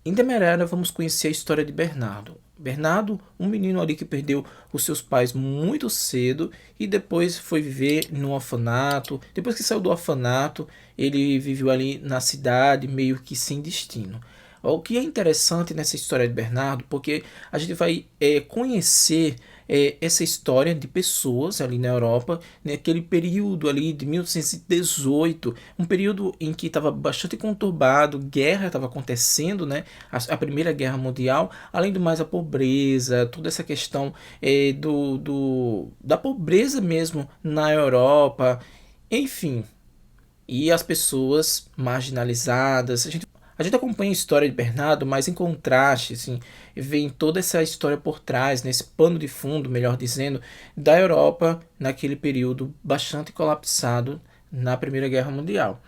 Em Demerara, vamos conhecer a história de Bernardo. Bernardo, um menino ali que perdeu os seus pais muito cedo e depois foi viver no orfanato. Depois que saiu do orfanato, ele viveu ali na cidade, meio que sem destino. O que é interessante nessa história de Bernardo, porque a gente vai conhecer essa história de pessoas ali na Europa, naquele período ali de 1918, um período em que estava bastante conturbado, guerra estava acontecendo, né? A Primeira Guerra Mundial, além do mais a pobreza, toda essa questão da pobreza mesmo na Europa, enfim, e as pessoas marginalizadas. A gente acompanha a história de Bernardo, mas em contraste, assim, vem toda essa história por trás, nesse pano de fundo, melhor dizendo, da Europa naquele período bastante colapsado na Primeira Guerra Mundial.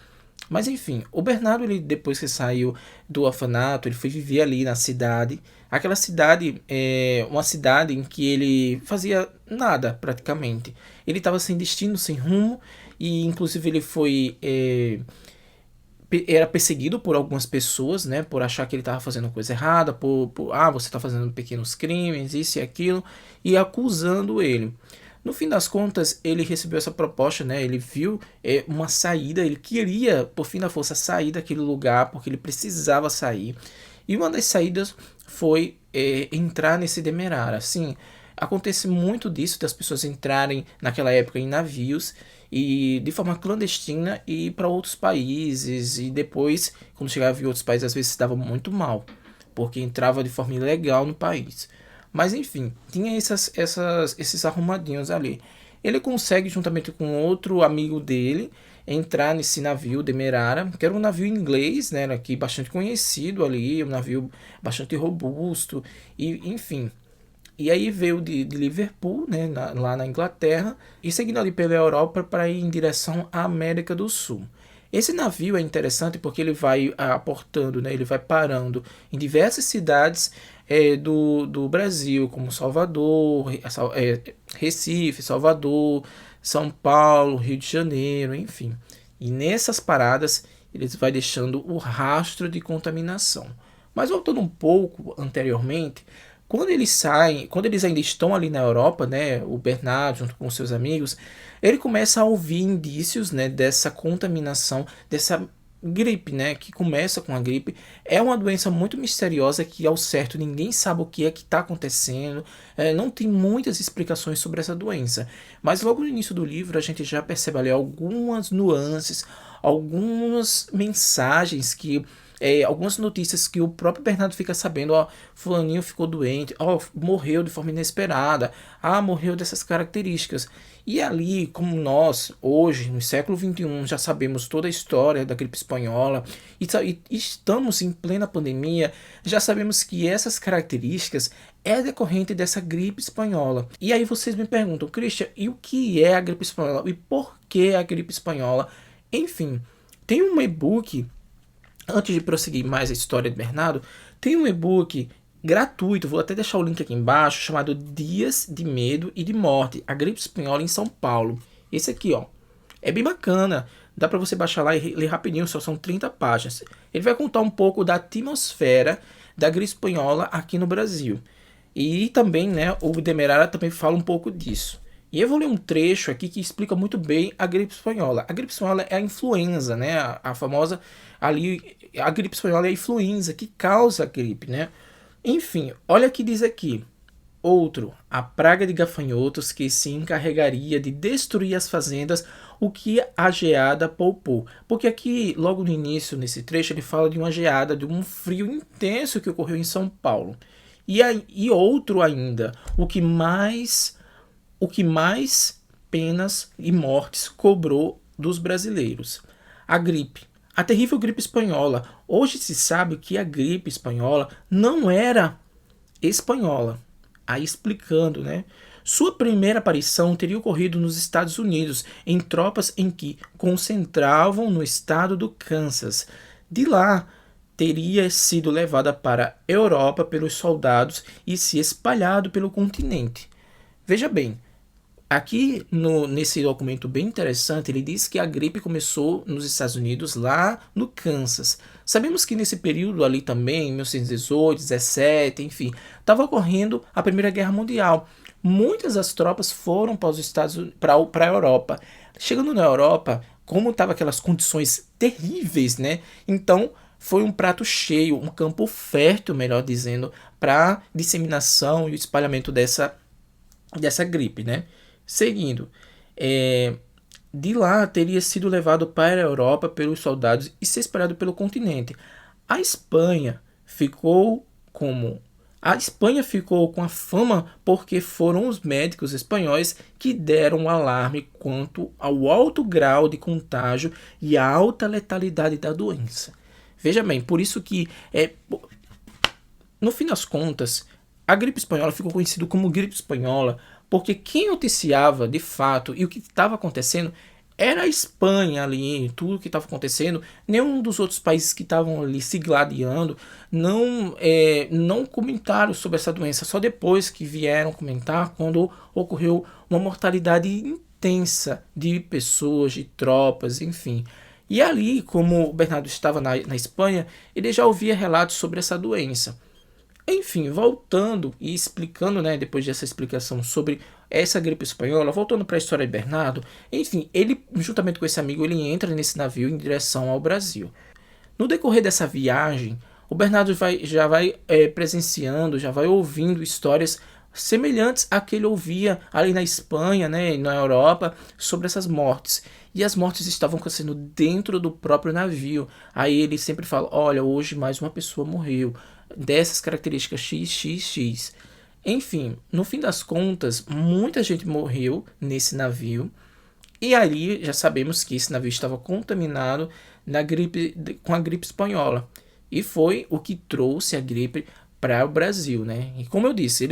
Mas enfim, o Bernardo, ele, depois que saiu do orfanato, ele foi viver ali na cidade. Aquela cidade é uma cidade em que ele fazia nada praticamente. Ele estava sem destino, sem rumo, e inclusive ele foi era perseguido por algumas pessoas, né, por achar que ele estava fazendo coisa errada, você está fazendo pequenos crimes, isso e aquilo, e acusando ele. No fim das contas, ele recebeu essa proposta, né? Ele viu uma saída, ele queria, por fim da força, sair daquele lugar, porque ele precisava sair. E uma das saídas foi entrar nesse Demerara. Assim, acontece muito disso, das pessoas entrarem naquela época em navios e de forma clandestina e ir para outros países. E depois, quando chegava em outros países, às vezes se dava muito mal, porque entrava de forma ilegal no país. Mas enfim, tinha esses arrumadinhos ali. Ele consegue, juntamente com outro amigo dele, entrar nesse navio Demerara, que era um navio inglês, né, aqui bastante conhecido ali, um navio bastante robusto, e enfim. E aí veio de Liverpool, né, lá na Inglaterra, e seguindo ali pela Europa para ir em direção à América do Sul. Esse navio é interessante porque ele vai aportando, né, ele vai parando em diversas cidades do Brasil, como Salvador, Recife, Salvador, São Paulo, Rio de Janeiro, enfim. E nessas paradas eles vai deixando o rastro de contaminação. Mas voltando um pouco anteriormente, quando eles saem, quando eles ainda estão ali na Europa, né, o Bernardo junto com seus amigos, ele começa a ouvir indícios, né, dessa contaminação, dessa gripe, né, que começa com a gripe. É uma doença muito misteriosa que ao certo ninguém sabe o que é que está acontecendo, não tem muitas explicações sobre essa doença. Mas logo no início do livro a gente já percebe ali algumas nuances, algumas mensagens que algumas notícias que o próprio Bernardo fica sabendo, ó, fulaninho ficou doente, ó, morreu de forma inesperada, morreu dessas características. E ali, como nós, hoje, no século XXI, já sabemos toda a história da gripe espanhola e estamos em plena pandemia, já sabemos que essas características é decorrente dessa gripe espanhola. E aí vocês me perguntam, Christian, e o que é a gripe espanhola? E por que a gripe espanhola? Enfim, tem um e-book. Antes de prosseguir mais a história de Bernardo, tem um e-book gratuito, vou até deixar o link aqui embaixo, chamado Dias de Medo e de Morte, a gripe espanhola em São Paulo. Esse aqui, ó, é bem bacana, dá para você baixar lá e ler rapidinho, só são 30 páginas. Ele vai contar um pouco da atmosfera da gripe espanhola aqui no Brasil. E também, né, o Demerara também fala um pouco disso. E eu vou ler um trecho aqui que explica muito bem a gripe espanhola. A gripe espanhola é a influenza, né? A famosa ali, a gripe espanhola é a influenza que causa a gripe, né? Enfim, olha o que diz aqui. Outro, a praga de gafanhotos que se encarregaria de destruir as fazendas, o que a geada poupou. Porque aqui, logo no início, nesse trecho, ele fala de uma geada, de um frio intenso que ocorreu em São Paulo. E outro ainda, o que mais penas e mortes cobrou dos brasileiros. A gripe. A terrível gripe espanhola. Hoje se sabe que a gripe espanhola não era espanhola. Aí explicando, né? Sua primeira aparição teria ocorrido nos Estados Unidos, em tropas em que concentravam no estado do Kansas. De lá, teria sido levada para a Europa pelos soldados e se espalhado pelo continente. Veja bem, aqui nesse documento bem interessante, ele diz que a gripe começou nos Estados Unidos, lá no Kansas. Sabemos que nesse período ali também, 1918, 17, enfim, estava ocorrendo a Primeira Guerra Mundial. Muitas das tropas foram para os para a Europa. Chegando na Europa, como estavam aquelas condições terríveis, né? Então foi um prato cheio, um campo fértil, melhor dizendo, para disseminação e o espalhamento dessa gripe, né? Seguindo, é, de lá teria sido levado para a Europa pelos soldados e se espalhado pelo continente. A Espanha ficou como a Espanha ficou com a fama porque foram os médicos espanhóis que deram o alarme quanto ao alto grau de contágio e a alta letalidade da doença. Veja bem, por isso que no fim das contas, a gripe espanhola ficou conhecida como gripe espanhola porque quem noticiava de fato e o que estava acontecendo era a Espanha ali, tudo o que estava acontecendo. Nenhum dos outros países que estavam ali se gladiando não comentaram sobre essa doença. Só depois que vieram comentar quando ocorreu uma mortalidade intensa de pessoas, de tropas, enfim. E ali, como o Bernardo estava na Espanha, ele já ouvia relatos sobre essa doença. Enfim, voltando e explicando, né, depois dessa explicação sobre essa gripe espanhola, voltando para a história de Bernardo, enfim, ele, juntamente com esse amigo, ele entra nesse navio em direção ao Brasil. No decorrer dessa viagem, o Bernardo já vai presenciando, já vai ouvindo histórias semelhantes a que ele ouvia ali na Espanha, né, na Europa, sobre essas mortes. E as mortes estavam acontecendo dentro do próprio navio. Aí ele sempre fala, olha, hoje mais uma pessoa morreu, dessas características XXX. Enfim, no fim das contas, muita gente morreu nesse navio. E aí já sabemos que esse navio estava contaminado com a gripe espanhola. E foi o que trouxe a gripe para o Brasil, né? E como eu disse,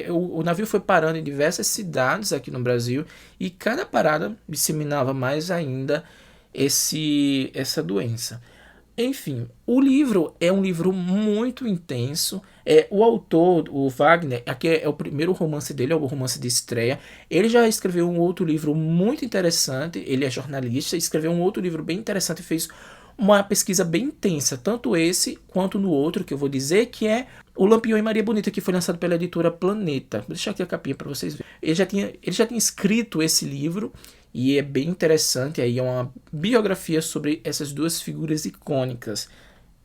o navio foi parando em diversas cidades aqui no Brasil e cada parada disseminava mais ainda essa doença. Enfim, o livro é um livro muito intenso. O autor, o Wagner, aqui é o primeiro romance dele, é o romance de estreia. Ele já escreveu um outro livro muito interessante. Ele é jornalista, escreveu um outro livro bem interessante e fez uma pesquisa bem intensa, tanto esse quanto no outro, que eu vou dizer, que é O Lampião e Maria Bonita, que foi lançado pela editora Planeta. Vou deixar aqui a capinha para vocês verem. Ele já tinha escrito esse livro e é bem interessante. Aí é uma biografia sobre essas duas figuras icônicas.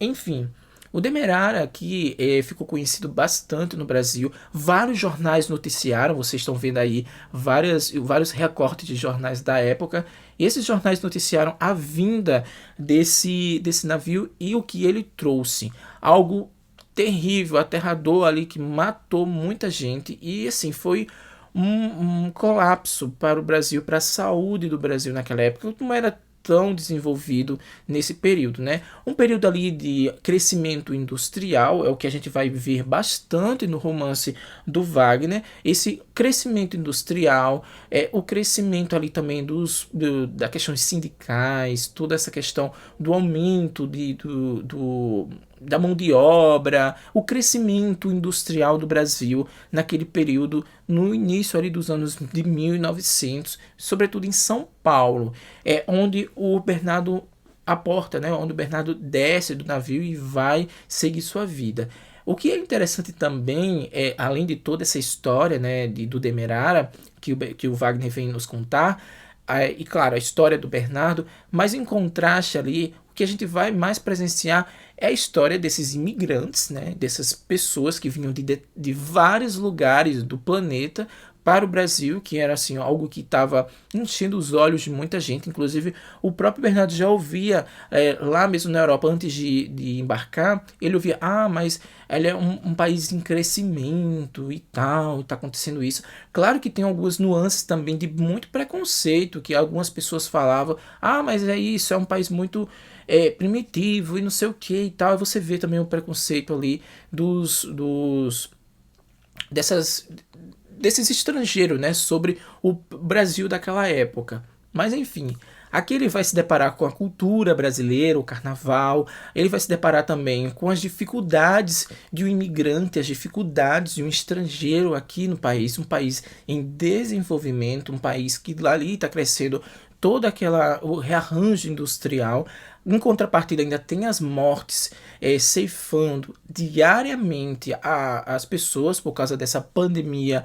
Enfim, o Demerara aqui ficou conhecido bastante no Brasil. Vários jornais noticiaram, vocês estão vendo aí vários recortes de jornais da época. E esses jornais noticiaram a vinda desse navio e o que ele trouxe. Algo terrível, aterrador ali, que matou muita gente. E assim, foi um colapso para o Brasil, para a saúde do Brasil naquela época. Não era tão desenvolvido nesse período, né? Um período ali de crescimento industrial, é o que a gente vai ver bastante no romance do Wagner, esse crescimento industrial, o crescimento ali também da questão sindicais, toda essa questão do aumento da mão de obra, o crescimento industrial do Brasil naquele período, no início ali dos anos de 1900, sobretudo em São Paulo, onde o Bernardo aporta, né, onde o Bernardo desce do navio e vai seguir sua vida. O que é interessante também, além de toda essa história, né, do Demerara, que o Wagner vem nos contar, e claro, a história do Bernardo, mas em contraste ali, o que a gente vai mais presenciar é a história desses imigrantes, né, dessas pessoas que vinham de vários lugares do planeta para o Brasil, que era assim algo que estava enchendo os olhos de muita gente. Inclusive o próprio Bernardo já ouvia lá mesmo na Europa, antes de embarcar, ele ouvia, mas ele é um país em crescimento e tal, está acontecendo isso. Claro que tem algumas nuances também de muito preconceito, que algumas pessoas falavam, mas é isso, é um país muito primitivo e não sei o que e tal. E você vê também o preconceito ali desses estrangeiros, né, sobre o Brasil daquela época. Mas enfim, aqui ele vai se deparar com a cultura brasileira, o carnaval. Ele vai se deparar também com as dificuldades de um imigrante, as dificuldades de um estrangeiro aqui no país, um país em desenvolvimento, um país que ali está crescendo todo o rearranjo industrial. Em contrapartida, ainda tem as mortes ceifando diariamente as pessoas por causa dessa pandemia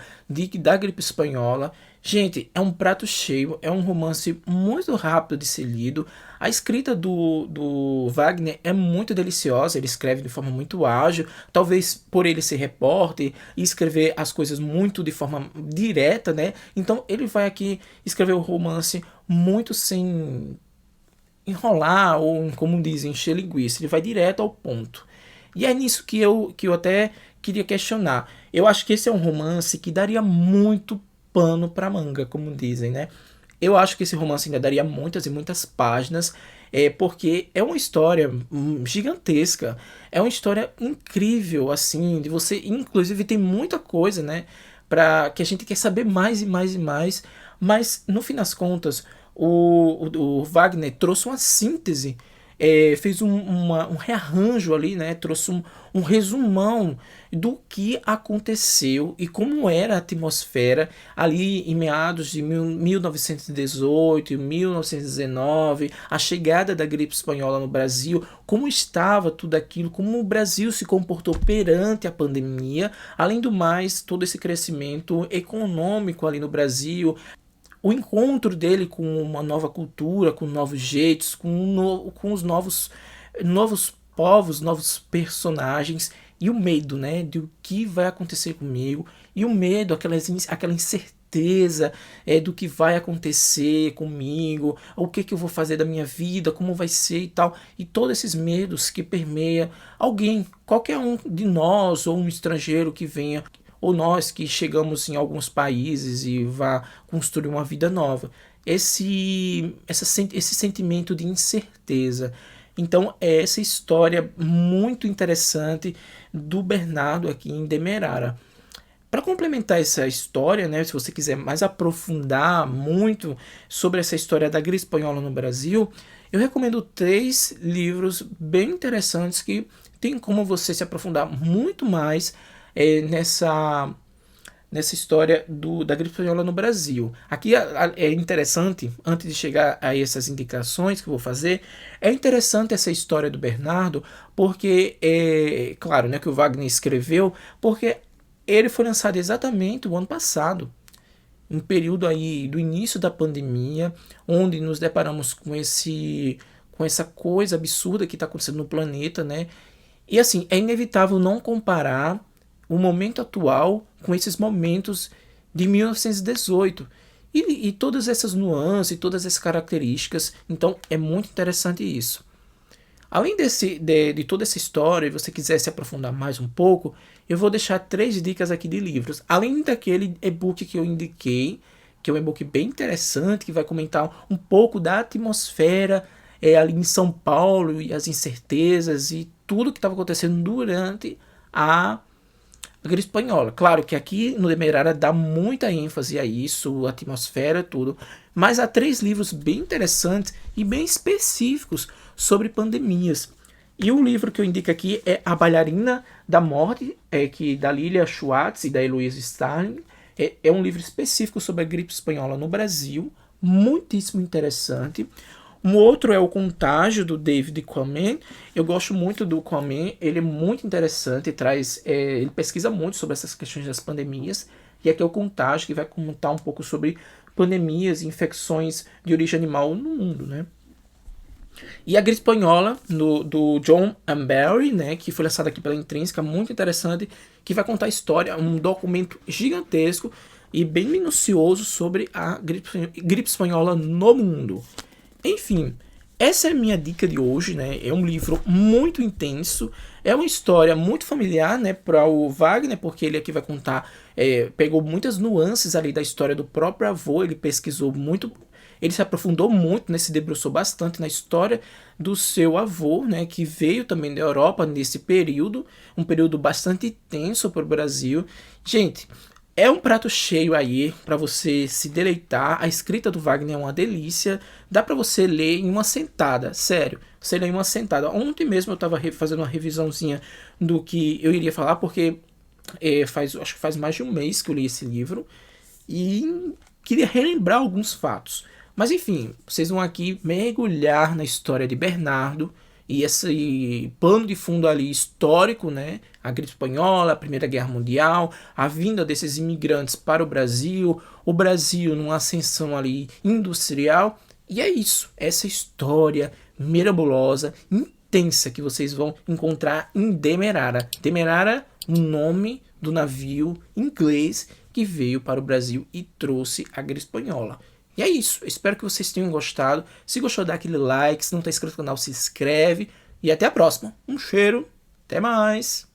da gripe espanhola. Gente, é um prato cheio, é um romance muito rápido de ser lido. A escrita do Wagner é muito deliciosa, ele escreve de forma muito ágil, talvez por ele ser repórter e escrever as coisas muito de forma direta, né? Então ele vai aqui escrever o romance muito sem enrolar ou, como dizem, encher linguiça. Ele vai direto ao ponto. E é nisso que eu até queria questionar. Eu acho que esse é um romance que daria muito pano para manga, como dizem, né? Eu acho que esse romance ainda daria muitas e muitas páginas, porque é uma história gigantesca, é uma história incrível, assim, de você, inclusive tem muita coisa, né, para que a gente quer saber mais e mais e mais, mas no fim das contas o Wagner trouxe uma síntese, fez um rearranjo ali, né? Trouxe um resumão do que aconteceu e como era a atmosfera ali em meados de 1918 e 1919, a chegada da gripe espanhola no Brasil, como estava tudo aquilo, como o Brasil se comportou perante a pandemia, além do mais, todo esse crescimento econômico ali no Brasil, o encontro dele com uma nova cultura, com novos jeitos, com os novos povos, novos personagens, e o medo, né, do que vai acontecer comigo, e o medo, aquela incerteza do que vai acontecer comigo, o que eu vou fazer da minha vida, como vai ser e tal, e todos esses medos que permeia alguém, qualquer um de nós ou um estrangeiro que venha, ou nós que chegamos em alguns países e vá construir uma vida nova. Esse sentimento de incerteza. Então, é essa história muito interessante do Bernardo aqui em Demerara. Para complementar essa história, né, se você quiser mais aprofundar muito sobre essa história da gripe espanhola no Brasil, eu recomendo 3 livros bem interessantes que tem como você se aprofundar muito mais nessa história da gripe espanhola no Brasil. Aqui é interessante, antes de chegar a essas indicações que eu vou fazer, é interessante essa história do Bernardo, porque, claro, né, que o Wagner escreveu, porque ele foi lançado exatamente o ano passado, um período aí do início da pandemia, onde nos deparamos com essa coisa absurda que está acontecendo no planeta, né? E assim, é inevitável não comparar o momento atual com esses momentos de 1918 e todas essas nuances, todas essas características. Então é muito interessante isso. Além de toda essa história, e você quiser se aprofundar mais um pouco, eu vou deixar 3 dicas aqui de livros. Além daquele e-book que eu indiquei, que é um e-book bem interessante, que vai comentar um pouco da atmosfera ali em São Paulo e as incertezas e tudo que estava acontecendo durante a gripe espanhola. Claro que aqui no Demerara dá muita ênfase a isso, a atmosfera, tudo. Mas há 3 livros bem interessantes e bem específicos sobre pandemias. E o livro que eu indico aqui é A Bailarina da Morte, da Lilia Schwartz e da Heloísa Starling. É um livro específico sobre a gripe espanhola no Brasil, muitíssimo interessante. Um outro é O Contágio, do David Quammen. Eu gosto muito do Quammen, ele é muito interessante, ele pesquisa muito sobre essas questões das pandemias. E aqui é O Contágio, que vai contar um pouco sobre pandemias e infecções de origem animal no mundo, né? E a gripe espanhola, do John Amberry, né, que foi lançado aqui pela Intrínseca, muito interessante, que vai contar a história, um documento gigantesco e bem minucioso sobre a gripe espanhola no mundo. Enfim, essa é a minha dica de hoje, né? É um livro muito intenso, é uma história muito familiar, né, para o Wagner, porque ele aqui vai contar, pegou muitas nuances ali da história do próprio avô, ele pesquisou muito, ele se aprofundou muito, né, se debruçou bastante na história do seu avô, né, que veio também da Europa nesse período, um período bastante tenso para o Brasil. Gente, é um prato cheio aí para você se deleitar. A escrita do Wagner é uma delícia. Dá para você ler em uma sentada, sério. Você lê em uma sentada. Ontem mesmo eu estava fazendo uma revisãozinha do que eu iria falar, porque acho que faz mais de um mês que eu li esse livro e queria relembrar alguns fatos. Mas enfim, vocês vão aqui mergulhar na história de Bernardo e esse pano de fundo ali histórico, né? A gripe espanhola, a Primeira Guerra Mundial, a vinda desses imigrantes para o Brasil numa ascensão ali industrial. E é isso, essa história mirabulosa, intensa que vocês vão encontrar em Demerara. Demerara, o nome do navio inglês que veio para o Brasil e trouxe a gripe espanhola. E é isso, espero que vocês tenham gostado. Se gostou, dá aquele like, se não está inscrito no canal, se inscreve. E até a próxima. Um cheiro, até mais!